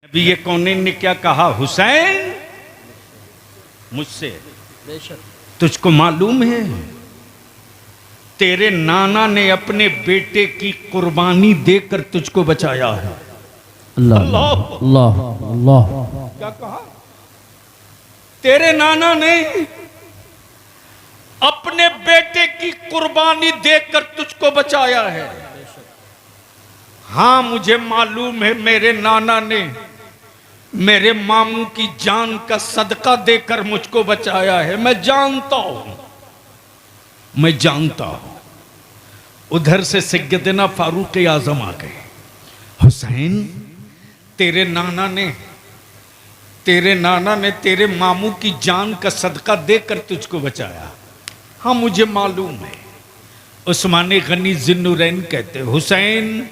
अभी ये कौनैन ने क्या कहा, हुसैन मुझसे तुझको मालूम है तेरे नाना ने अपने बेटे की कुर्बानी देकर तुझको बचाया है। अल्लाह अल्लाह अल्लाह। क्या कहा? तेरे नाना ने अपने बेटे की कुर्बानी देकर तुझको बचाया है। हां मुझे मालूम है मेरे नाना ने मेरे मामू की जान का सदका देकर मुझको बचाया है। मैं जानता हूं, मैं जानता हूं। उधर से सैयदना फारूक आजम आ गए। हुसैन तेरे नाना ने तेरे मामू की जान का सदका देकर तुझको बचाया। हाँ मुझे मालूम है। उस्मान गनी जिन्नुरैन कहते हुसैन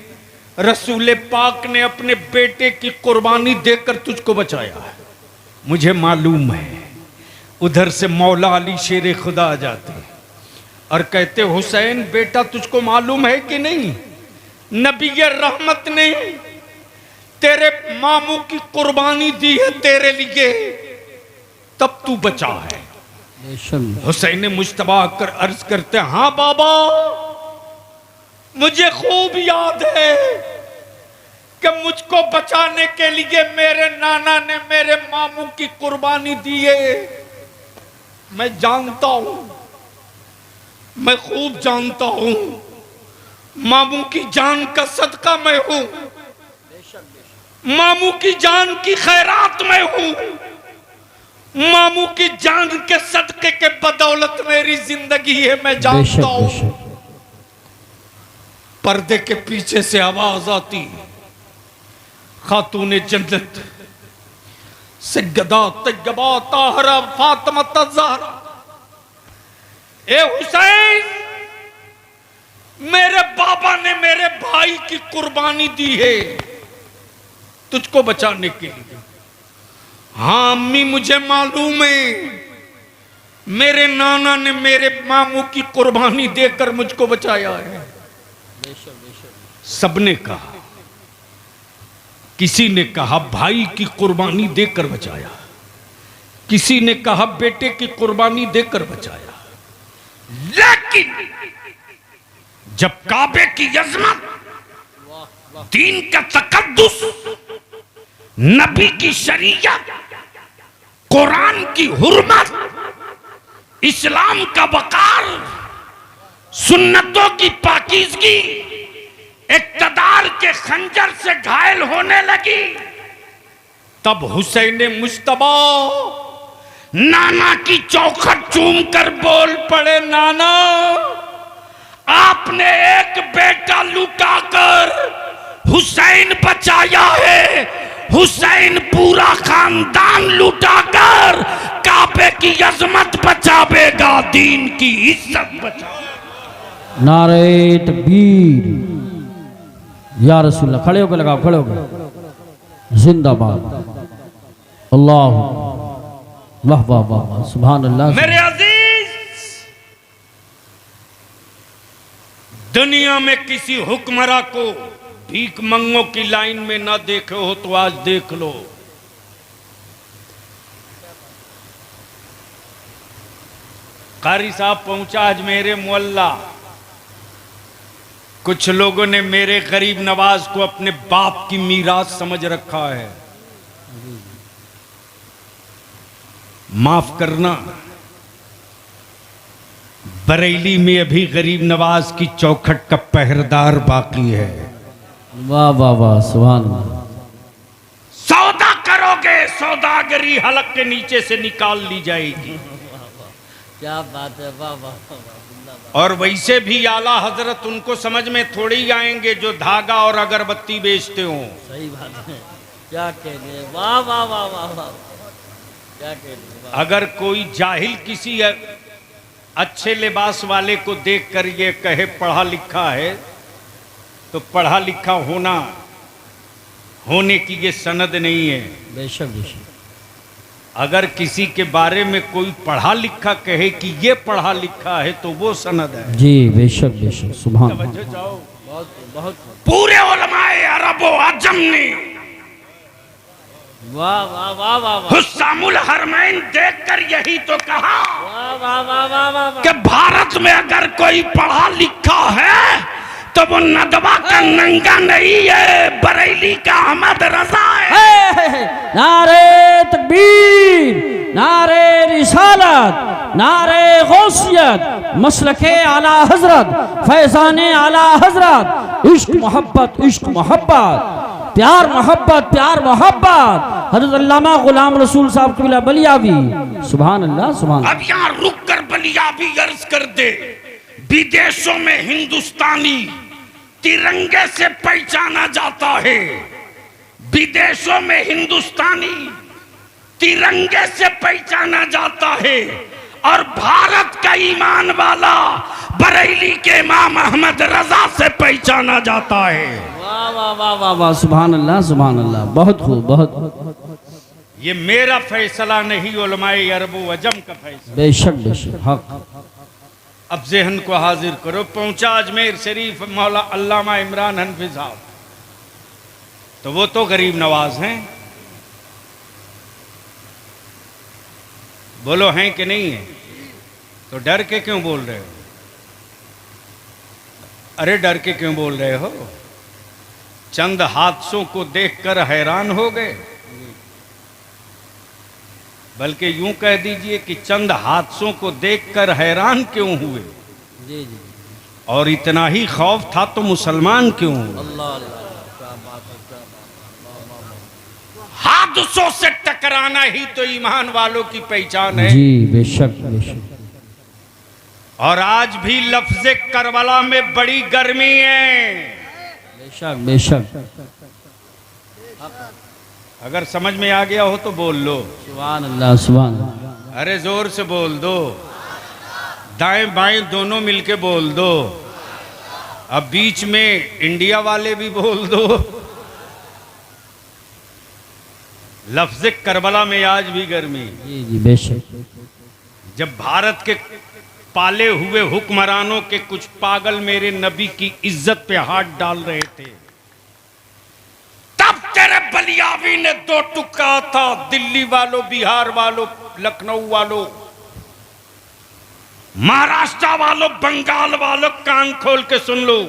रसूल पाक ने अपने बेटे की कुर्बानी देकर तुझको बचाया है। मुझे मालूम है। उधर से मौला अली शेर खुदा आ जाते और कहते हुसैन बेटा तुझको मालूम है कि नहीं, नबी रहमत ने तेरे मामू की कुर्बानी दी है तेरे लिए, तब तू बचा है। हुसैन मुश्तबा कर अर्ज करते हाँ बाबा मुझे खूब याद है कि मुझको बचाने के लिए मेरे नाना ने मेरे मामू की कुर्बानी दी है। मैं जानता हूं, मैं खूब जानता हूं, मामू की जान का सदका मैं हूं, मामू की जान की खैरात में हूं, मामू की जान के सदके के बदौलत मेरी जिंदगी है। मैं जानता हूं। पर्दे के पीछे से आवाज आती खातूने जन्नत सैयदा तैयबा ताहरा फातिमा ज़हरा, ए हुसैन मेरे बाबा ने मेरे भाई की कुर्बानी दी है तुझको बचाने के लिए। हाँ अम्मी मुझे मालूम है मेरे नाना ने मेरे मामू की कुर्बानी देकर मुझको बचाया है। सबने कहा, किसी ने कहा भाई की कुर्बानी देकर बचाया, किसी ने कहा बेटे की कुर्बानी देकर बचाया। लेकिन जब काबे की अजमत, दीन का तकद्दुस, नबी की शरीयत, कुरान की हुर्मत, इस्लाम का वकार, सुन्नतों की पाकीज़गी इक़्तिदार के खंजर से घायल होने लगी, तब हुसैन मुश्तबा नाना की चौखट चूम कर बोल पड़े नाना आपने एक बेटा लुटाकर हुसैन बचाया है, हुसैन पूरा खानदान लुटाकर काबे की अजमत बचावेगा, दीन की इज्जत बचावेगा। नारे तकबीर या रसूलल्लाह। खड़े होकर लगाओ, खड़े होकर जिंदाबाद। अल्लाह वाह वाह वाह सुभान अल्लाह। मेरे अजीज दुनिया में किसी हुक्मरां को भीख मंगों की लाइन में ना देखे हो तो आज देख लो। कारी साहब पहुंचा आज मेरे मोहल्ला। कुछ लोगों ने मेरे गरीब नवाज को अपने बाप की मीरास समझ रखा है। माफ करना, बरेली में अभी गरीब नवाज की चौखट का पहरेदार बाकी है। वाह वाह वाह सुभान अल्लाह। सौदा करोगे सौदागरी हलक के नीचे से निकाल ली जाएगी। क्या बात है, वाह वाह। और वैसे भी आला हजरत उनको समझ में थोड़ी ही आएंगे जो धागा और अगरबत्ती बेचते हो। सही बात है, क्या कहने, वाह वाह वाह वाह वाह, क्या कहने। अगर कोई जाहिल किसी अच्छे लिबास वाले को देखकर ये कहे पढ़ा लिखा है, तो पढ़ा लिखा होने की ये सनद नहीं है। बेशक बेशक। अगर किसी के बारे में कोई पढ़ा लिखा कहे कि ये पढ़ा लिखा है तो वो सनद है। जी बेशक बेशक सुभान। बहुत बहुत पूरे उलमाए अरब व अजम ने वाह वाह वाह वाह वाह हुस्सामुल हरमैन देखकर यही तो कहा वाह वाह वाह वाह वाह वाह कि भारत में अगर कोई पढ़ा लिखा है तो वो नदवा का नंगा नहीं है, बरेली का अहमद रजा है। नारे तकबीर, नारे रिसालत, नारे गौसियत, मसलके आला हजरत, फैजाने आला हजरत, इश्क मोहब्बत, इश्क मोहब्बत, प्यार मोहब्बत, प्यार मोहब्बत, हजरत अल्लामा गुलाम रसूल साहब कबीला बलियावी। सुभान अल्लाह, सुभान अल्लाह। अब यहाँ रुक कर बलियावी अर्ज कर दे, विदेशों में हिंदुस्तानी तिरंगे से पहचाना जाता है, विदेशों में हिंदुस्तानी तिरंगे से पहचाना जाता है, और भारत का ईमान वाला बरेली के इमाम अहमद रजा से पहचाना जाता है। वाह वाह वाह वाह वाह, सुभान अल्लाह, सुभान अल्लाह। बहुत खूब, बहुत। ये मेरा फैसला नहीं, उलमाए अरब व अजम का फैसला। बेशक बेशक, हक। अब जहन को हाजिर करो, पहुंचा अजमेर शरीफ मौला अल्लामा इमरान हनफी साहब, तो वो तो गरीब नवाज हैं, बोलो हैं कि नहीं है? तो डर के क्यों बोल रहे हो? अरे डर के क्यों बोल रहे हो? चंद हादसों को देखकर हैरान हो गए, बल्कि यूं कह दीजिए कि चंद हादसों को देखकर हैरान क्यों हुए? जी जी और इतना ही खौफ था तो मुसलमान क्यों हुए? अल्लाह अल्लाह, क्या बात है, क्या बात है। हादसों से टकराना ही तो ईमान वालों की पहचान है। जी बेशक बेशक। और आज भी लफ्ज़े करबला में बड़ी गर्मी है। बेशक बेशक। अगर समझ में आ गया हो तो बोल लो सुभान अल्लाह, सुभान अल्लाह। अरे जोर से बोल दो, दाएं बाएं दोनों मिलके बोल दो, अब बीच में इंडिया वाले भी बोल दो। लफ्ज़े करबला में आज भी गर्मी। जी जी बेशक। जब भारत के पाले हुए हुक्मरानों के कुछ पागल मेरे नबी की इज्जत पे हाथ डाल रहे थे, तब तेरे बलियावी ने दो टुकड़ा था। दिल्ली वालों, बिहार वालों, लखनऊ वालों, महाराष्ट्र वालों, बंगाल वालों, कान खोल के सुन लो।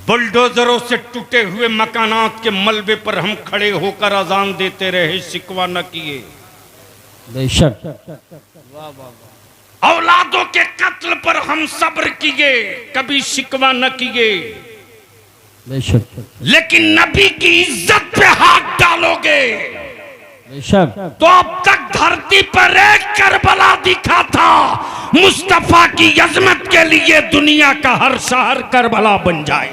बुलडोजरों से टूटे हुए मकानात के मलबे पर हम खड़े होकर अजान देते रहे, शिकवा न किए। बेशक। वाह वाह वाह। औलादों के कत्ल पर हम सब्र किए, कभी शिकवा न किए। बेशक लेकिन नबी की इज्जत पे हाथ डालोगे बेशक। तो अब तक धरती पर एक करबला दिखा था। मुस्तफा की अजमत के लिए दुनिया का हर शहर करबला बन जाए।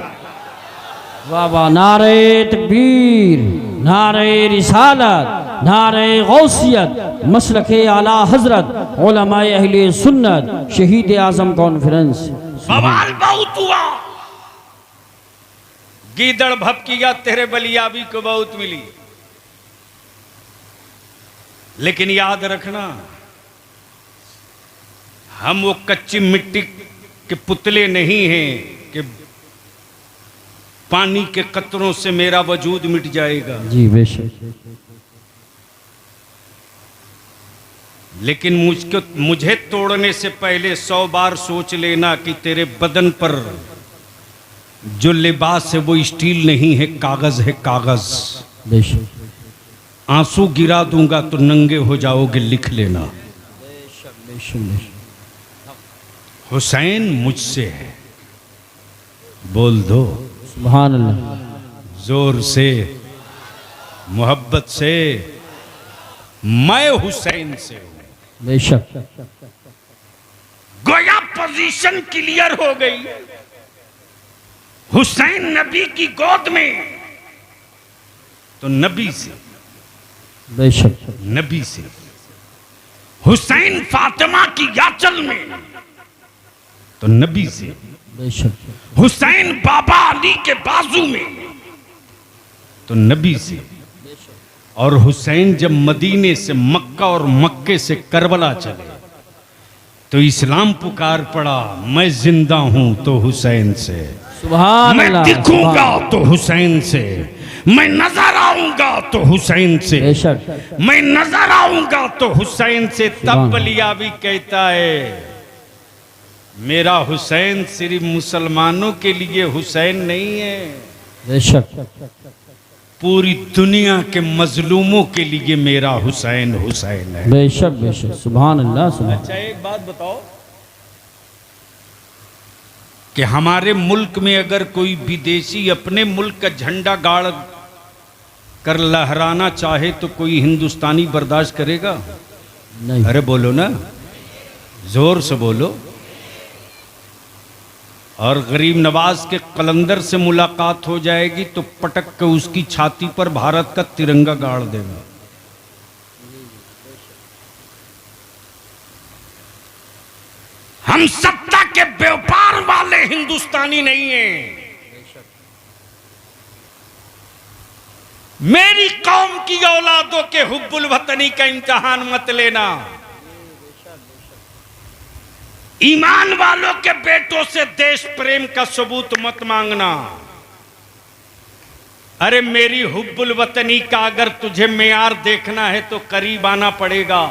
वाह वाह, नारे तकबीर, नारे रिसालत, नारे गौसियत, मसलके आला हजरत, उलमाए अहले सुन्नत, शहीद आजम कॉन्फ्रेंस। बवाल बहुत हुआ, गीदड़ भपकिया तेरे बलियाबी को बहुत मिली। लेकिन याद रखना, हम वो कच्ची मिट्टी के पुतले नहीं हैं कि पानी के कतरों से मेरा वजूद मिट जाएगा। जी बेशक। लेकिन मुझे तोड़ने से पहले 100 बार सोच लेना कि तेरे बदन पर जो लिबास है वो स्टील नहीं है, कागज है, कागज। बेशक। आंसू गिरा दूंगा तो नंगे हो जाओगे, लिख लेना। बेशक बेशक। हुसैन मुझसे है, बोल दो सुभान अल्लाह। जोर से, मोहब्बत से, मैं हुसैन से हूं। बेशक। गोया पोजीशन क्लियर हो गई। हुसैन नबी की गोद में तो नबी से, बेशक। नबी से। हुसैन फातिमा की याचल में तो नबी से। बेशक। हुसैन बाबा अली के बाजू में तो नबी से। और हुसैन जब मदीने से मक्का और मक्के से करबला चले तो इस्लाम पुकार पड़ा, मैं जिंदा हूं तो हुसैन से। सुभान मैं अल्लाह, दिखूंगा सुभान। तो हुसैन से, मैं नजर आऊंगा तो हुसैन से, बेशक मैं नजर आऊंगा तो हुसैन से। तब सुभान। बलियावी कहता है मेरा हुसैन सिर्फ मुसलमानों के लिए हुसैन नहीं है, बेशक पूरी दुनिया के मजलूमों के लिए मेरा हुसैन हुसैन है। बेशक बेशक सुभान अल्लाह, सुभान। अच्छा एक बात बताओ कि हमारे मुल्क में अगर कोई विदेशी अपने मुल्क का झंडा गाड़ कर लहराना चाहे तो कोई हिंदुस्तानी बर्दाश्त करेगा? नहीं, अरे बोलो ना, जोर से बोलो। और गरीब नवाज के कलंदर से मुलाकात हो जाएगी तो पटक के उसकी छाती पर भारत का तिरंगा गाड़ देगा। हम सत्ता के व्यापार वाले हिंदुस्तानी नहीं हैं। मेरी कौम की औलादों के हुब्बुल वतनी का इम्तिहान मत लेना। ईमान वालों के बेटों से देश प्रेम का सबूत मत मांगना। अरे मेरी हुब्बुल वतनी का अगर तुझे मेयार देखना है तो करीब आना पड़ेगा।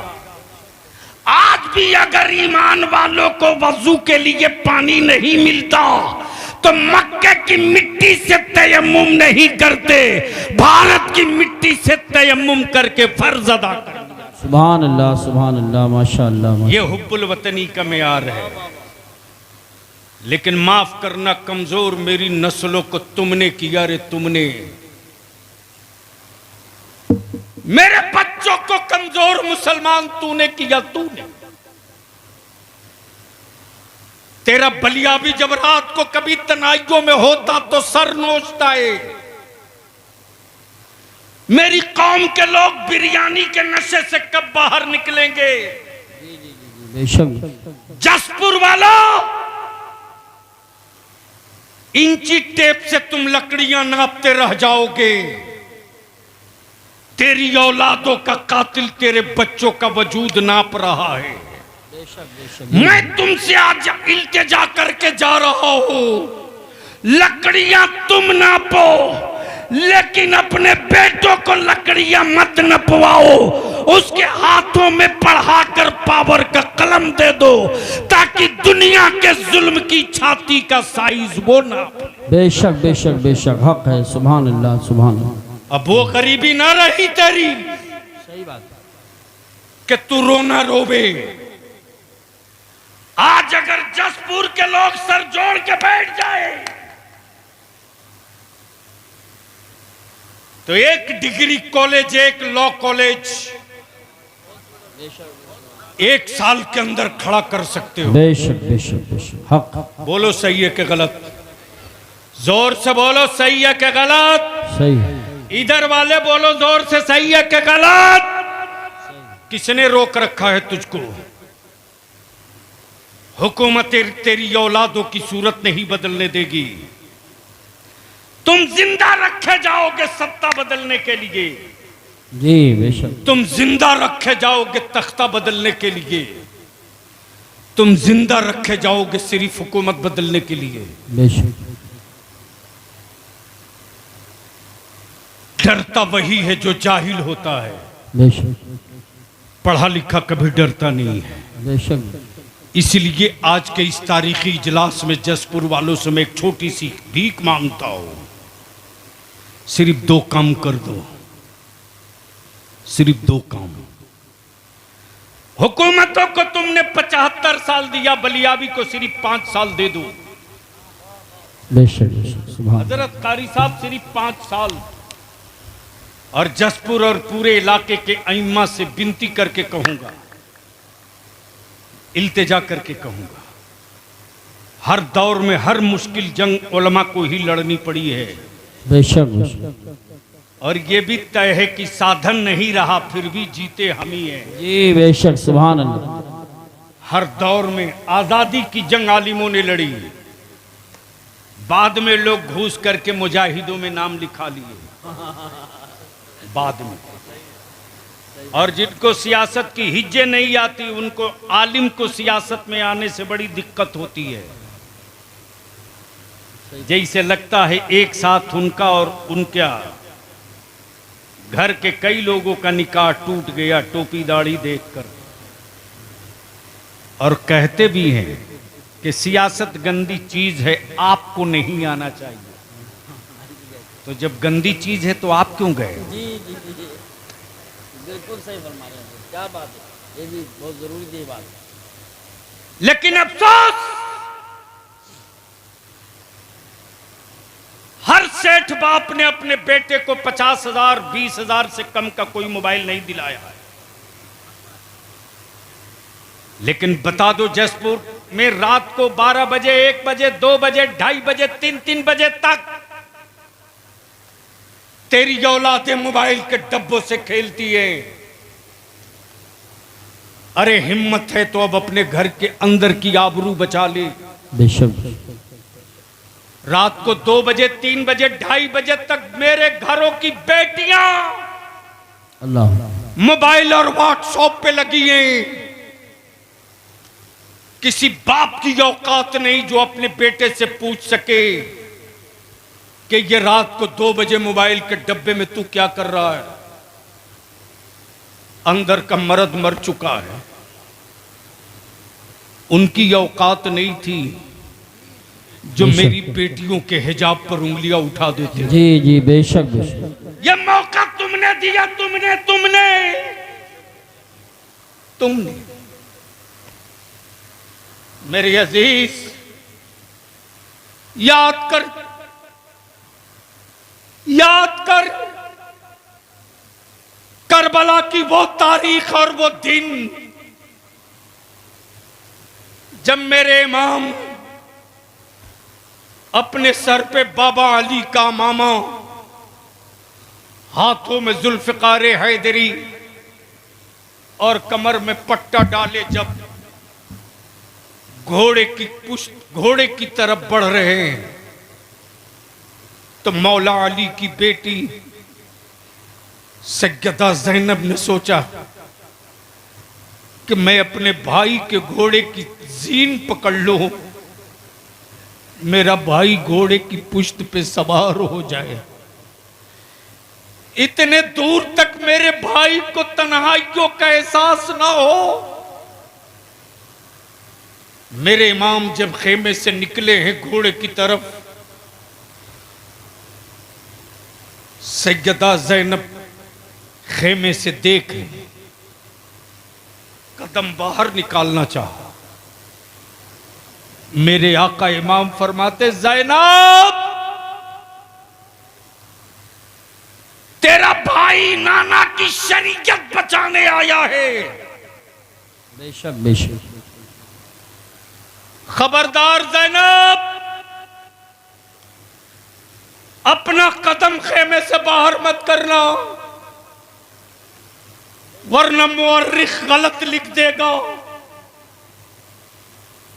आज भी अगर ईमान वालों को वजू के लिए पानी नहीं मिलता तो मक्के की मिट्टी से तयम्मुम नहीं करते, भारत की मिट्टी से तयम्मुम करके फर्ज अदा कर। सुभान अल्लाह, सुभान अल्लाह, माशाअल्लाह, माशाअल्लाह। ये हुब्बुल वतनी का मेयार है। लेकिन माफ करना कमजोर मेरी नस्लों को तुमने किया रे, तुमने मेरे बच्चों को कमजोर मुसलमान तूने किया, तूने। तेरा बलियाबी जब रात को कभी तनाइयों में होता तो सर नोचता है। मेरी कौम के लोग बिरयानी के नशे से कब बाहर निकलेंगे? बेशक जसपुर वालों, इंची टेप से तुम लकड़ियां नापते रह जाओगे। तेरी औलादों का कातिल तेरे बच्चों का वजूद नाप रहा है। मैं तुमसे आज इल्तिजा करके जा रहा हूं, लकड़ियां तुम नापो लेकिन अपने बेटों को लकड़ियां मत नपवाओ। उसके हाथों में पढ़ाकर पावर का कलम दे दो ताकि दुनिया के जुल्म की छाती का साइज वो नाप। बेशक बेशक बेशक हक है। सुभान अल्लाह, सुभान अल्लाह। अब वो गरीबी ना रही तेरी सही बात। कि तू रोना रोवे। आज अगर जसपुर के लोग सर जोड़ के बैठ जाए तो एक डिग्री कॉलेज, एक लॉ कॉलेज 1 साल के अंदर खड़ा कर सकते हो। बेशक बेशक बेशक हक। बोलो सही है कि गलत? जोर से बोलो सही है कि गलत? सही है। इधर वाले बोलो जोर से सही है कि गलत? किसने रोक रखा है तुझको? हुकूमत तेरी औलादों की सूरत नहीं बदलने देगी। तुम जिंदा रखे जाओगे सत्ता बदलने के लिए, जी बेशक। तुम जिंदा रखे जाओगे तख्ता बदलने के लिए, तुम जिंदा रखे जाओगे सिर्फ हुकूमत बदलने के लिए। बेशक डरता वही है जो जाहिल होता है, बेशक पढ़ा लिखा कभी डरता नहीं है। बेशक। इसलिए आज के इस तारीखी इजलास में जसपुर वालों से मैं एक छोटी सी भीख मांगता हूं, सिर्फ 2 काम कर दो, सिर्फ 2 काम। हुकूमतों को तुमने 75 साल दिया, बलियाबी को सिर्फ 5 साल दे दो। बेशक बेशक सुभान। हजरत कारी साहब सिर्फ 5 साल। और जसपुर और पूरे इलाके के अइम्मा से विनती करके कहूंगा, इल्तिजा करके कहूंगा, हर दौर में हर मुश्किल जंग उलमा को ही लड़नी पड़ी है। बेशक बेशक। और ये भी तय है कि साधन नहीं रहा फिर भी जीते हम ही हैं। जी बेशक सुभान अल्लाह। हर दौर में आजादी की जंग आलिमों ने लड़ी, बाद में लोग घूस करके मुजाहिदों में नाम लिखा लिए बाद में। और जिनको सियासत की हिज्जे नहीं आती उनको, आलिम को सियासत में आने से बड़ी दिक्कत होती है। जैसे लगता है एक साथ उनका और उनका घर के कई लोगों का निकाह टूट गया टोपी दाढ़ी देखकर। और कहते भी हैं कि सियासत गंदी चीज है, आपको नहीं आना चाहिए। तो जब गंदी चीज है तो आप क्यों गए? जी जी जी जी, बिल्कुल सही फरमा रहे हैं, क्या बात है, ये भी बहुत जरूरी थी बात। लेकिन अफसोस, हर सेठ बाप ने अपने बेटे को 50,000 20,000 से कम का कोई मोबाइल नहीं दिलाया है। लेकिन बता दो, जसपुर में रात को 12 बजे, 1 बजे, 2 बजे, 2:30 बजे, 3 बजे तक तेरी औलादे मोबाइल के डब्बों से खेलती है। अरे हिम्मत है तो अब अपने घर के अंदर की आबरू बचा ले। बेशक रात को 2 बजे, 3 बजे, 2:30 बजे तक मेरे घरों की बेटियां अल्लाह मोबाइल और व्हाट्सएप पे लगी हैं। किसी बाप की औकात नहीं जो अपने बेटे से पूछ सके कि ये रात को 2 बजे मोबाइल के डब्बे में तू क्या कर रहा है। अंदर का मर्द मर चुका है, उनकी औकात नहीं थी जो मेरी बेटियों के हिजाब पर उंगलियां उठा देते। जी जी बेशक बेशक। ये मौका तुमने दिया, तुमने मेरे अजीज, याद कर करबला की वो तारीख और वो दिन जब मेरे इमाम अपने सर पे बाबा अली का मामा, हाथों में जुल्फिकार हैदरी और कमर में पट्टा डाले जब घोड़े की तरफ बढ़ रहे हैं, तो मौला अली की बेटी सैयदा ज़ैनब ने सोचा कि मैं अपने भाई के घोड़े की जीन पकड़ लूं, मेरा भाई घोड़े की पुश्त पे सवार हो जाए। इतने दूर तक मेरे भाई को तन्हाइयों का एहसास ना हो। मेरे इमाम जब खेमे से निकले हैं घोड़े की तरफ, सैयदा ज़ैनब खेमे से देख कदम बाहर निकालना चाहा। मेरे आका इमाम फरमाते, ज़ैनब तेरा भाई नाना की शरीयत बचाने आया है। बेशक बेशक। खबरदार ज़ैनब, अपना कदम खेमे से बाहर मत करना, वरना मुअर्रिख गलत लिख देगा,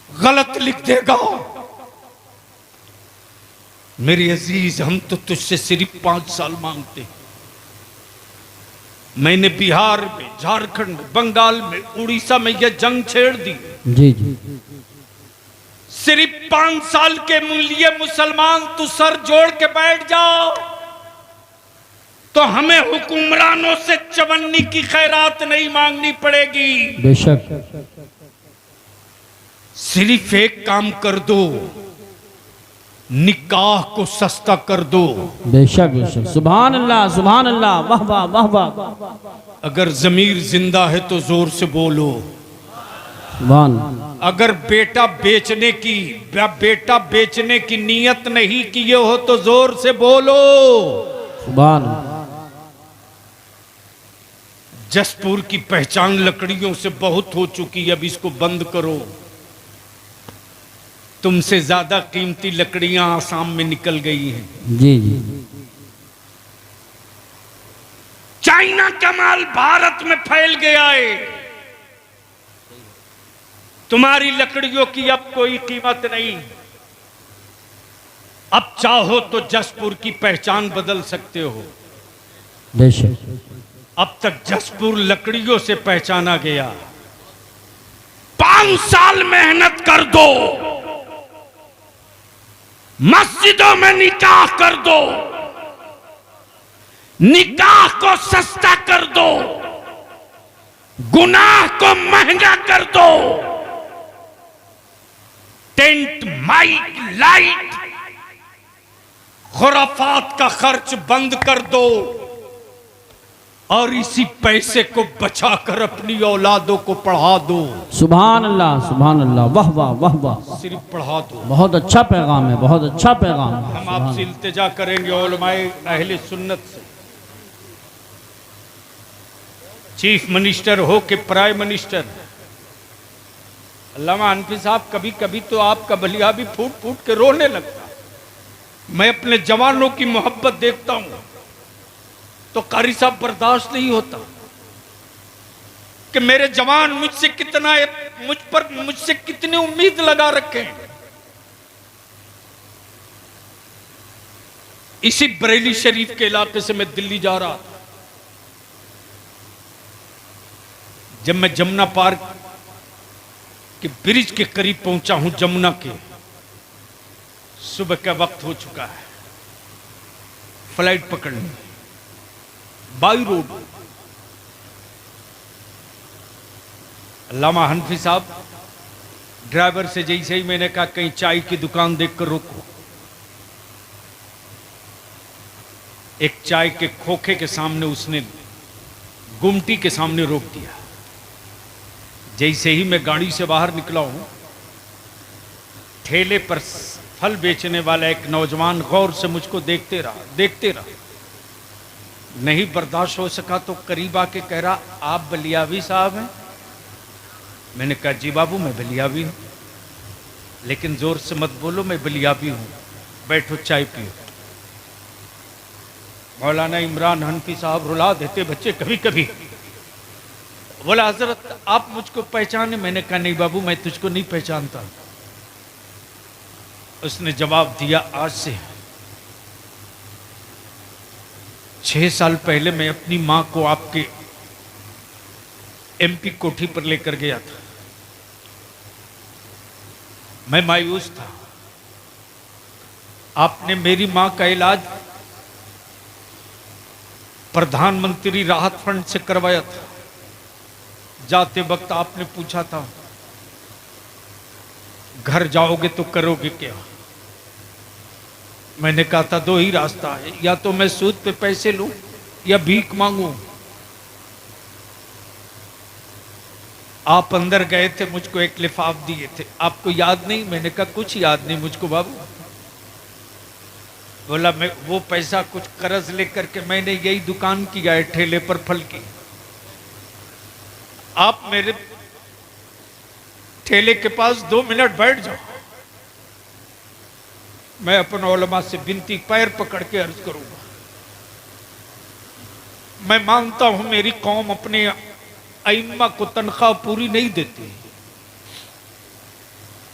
गलत लिख देगा। मेरे अजीज, हम तो तुझसे सिर्फ 5 साल मांगते हैं। मैंने बिहार में, झारखंड में, बंगाल में, उड़ीसा में यह जंग छेड़ दी। जी जी। सिर्फ 5 साल के लिए मुसलमान तू सर जोड़ के बैठ जाओ तो हमें हुक्मरानों से चवन्नी की खैरात नहीं मांगनी पड़ेगी। बेशक। सिर्फ एक काम कर दो, निकाह को सस्ता कर दो। बेशक बेशक। सुभान अल्लाह, वाह वाह वाह वाह। अगर जमीर जिंदा है तो जोर से बोलो। सुभान। अगर बेटा बेचने की नीयत नहीं किए हो तो जोर से बोलो। सुभान। जसपुर की पहचान लकड़ियों से बहुत हो चुकी है, अब इसको बंद करो। तुमसे ज्यादा कीमती लकड़ियां आसाम में निकल गई हैं। जी जी। चाइना का माल भारत में फैल गया है। तुम्हारी लकड़ियों की अब कोई कीमत नहीं। अब चाहो तो जसपुर की पहचान बदल सकते हो। बेशक। अब तक जसपुर लकड़ियों से पहचाना गया। 5 साल मेहनत कर दो, मस्जिदों में निकाह कर दो, निकाह को सस्ता कर दो, गुनाह को महंगा कर दो, टेंट, माइक, लाइट, खुराफात का खर्च बंद कर दो और इसी पैसे को बचाकर अपनी औलादों को पढ़ा दो। सुभान अल्लाह, वाह वाह वाह वाह, सिर्फ पढ़ा दो। बहुत अच्छा पैगाम है, बहुत अच्छा पैगाम है। हम आपसे इल्तिजा करेंगे उलमाए अहले सुन्नत से, चीफ मिनिस्टर हो कि प्राइम मिनिस्टर, अल्लामा हनफी साहब, कभी कभी तो आपका बलिया भी फूट फूट के रोने लगता। मैं अपने जवानों की मोहब्बत देखता हूं तो कारी साहब बर्दाश्त नहीं होता कि मेरे जवान मुझसे कितनी उम्मीद लगा रखे हैं। इसी बरेली शरीफ के इलाके से मैं दिल्ली जा रहा था। जब मैं जमुना पार्क के ब्रिज के करीब पहुंचा हूं, जमुना के, सुबह का वक्त हो चुका है, फ्लाइट पकड़नी, बाई रोड। अल्लामा हनफी साहब ड्राइवर से जैसे ही मैंने कहा कहीं चाय की दुकान देखकर रोको, एक चाय के खोखे के सामने उसने गुमटी के सामने रोक दिया। जैसे ही मैं गाड़ी से बाहर निकला हूं, ठेले पर फल बेचने वाला एक नौजवान गौर से मुझको देखते रहा। नहीं बर्दाश्त हो सका तो करीब आके कह रहा, आप बलियावी साहब हैं? मैंने कहा जी बाबू, मैं बलियावी हूं, लेकिन जोर से मत बोलो, मैं बलियावी हूं, बैठो चाय पियो। मौलाना इमरान हनफी साहब रुला देते बच्चे कभी कभी। बोला हजरत आप मुझको पहचाने? मैंने कहा नहीं बाबू, मैं तुझको नहीं पहचानता। उसने जवाब दिया, आज से 6 साल पहले मैं अपनी मां को आपके एमपी कोठी पर लेकर गया था। मैं मायूस था। आपने मेरी मां का इलाज प्रधानमंत्री राहत फंड से करवाया था। जाते वक्त आपने पूछा था घर जाओगे तो करोगे क्या? मैंने कहा था 2 ही रास्ता है, या तो मैं सूद पे पैसे लूं या भीख मांगू। आप अंदर गए थे, मुझको एक लिफाफ दिए थे, आपको याद नहीं? मैंने कहा कुछ याद नहीं मुझको बाबू। बोला मैं वो पैसा कुछ कर्ज लेकर के मैंने यही दुकान की है, ठेले पर फल की। आप मेरे ठेले के पास 2 मिनट बैठ जाओ, मैं अपने उलमा से विनती पैर पकड़ के अर्ज करूंगा। मैं मानता हूं मेरी कौम अपने अइम्मा को तनख्वाह पूरी नहीं देती,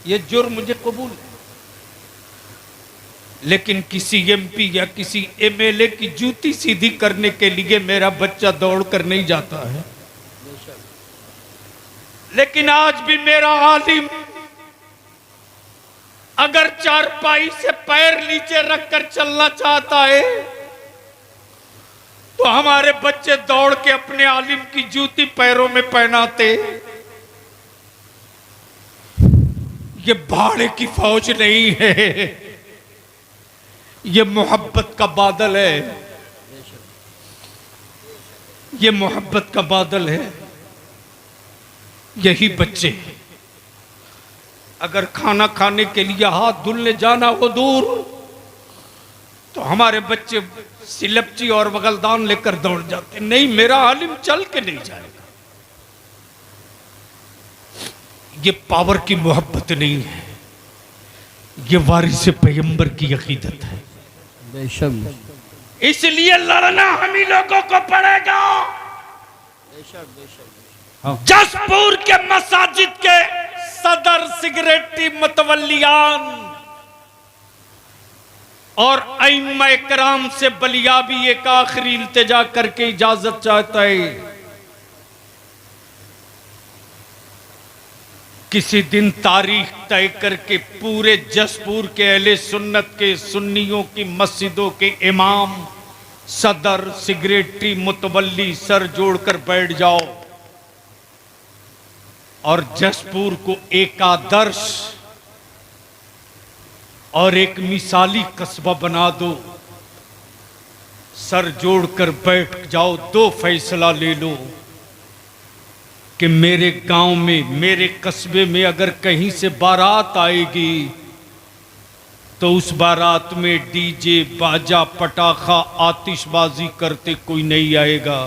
ये जुर्म मुझे कबूल है, लेकिन किसी एमपी या किसी एमएलए की जूती सीधी करने के लिए मेरा बच्चा दौड़ कर नहीं जाता है। लेकिन आज भी मेरा आलिम अगर चारपाई से पैर नीचे रखकर चलना चाहता है तो हमारे बच्चे दौड़ के अपने आलिम की जूती पैरों में पहनाते। ये भाड़े की फौज नहीं है, ये मोहब्बत का बादल है, ये मोहब्बत का बादल है। यही बच्चे अगर खाना खाने के लिए हाथ धुलने जाना हो दूर, तो हमारे बच्चे सिलपची और बगलदान लेकर दौड़ जाते। नहीं, मेरा आलिम चल के नहीं जाएगा। ये पावर की मोहब्बत नहीं है, ये वारिस पैगंबर की अकीदत है। बेशक इसलिए लड़ना हम ही लोगों को पड़ेगा। जसपुर के मसाजिद के सदर सिगरेटी मतवल्लियान और अइम्मा इकराम से बलियाबी एक आखिरी इल्तिजा करके इजाजत चाहता है। किसी दिन तारीख तय करके पूरे जसपुर के अहले सुन्नत के सुन्नियों की मस्जिदों के इमाम, सदर, सेक्रेटरी, मुतवल्ली सर जोड़कर बैठ जाओ और जसपुर को एक आदर्श और एक मिसाली कस्बा बना दो। सर जोड़कर बैठ जाओ, दो फैसला ले लो कि मेरे गांव में, मेरे कस्बे में अगर कहीं से बारात आएगी तो उस बारात में डीजे, बाजा, पटाखा, आतिशबाजी करते कोई नहीं आएगा।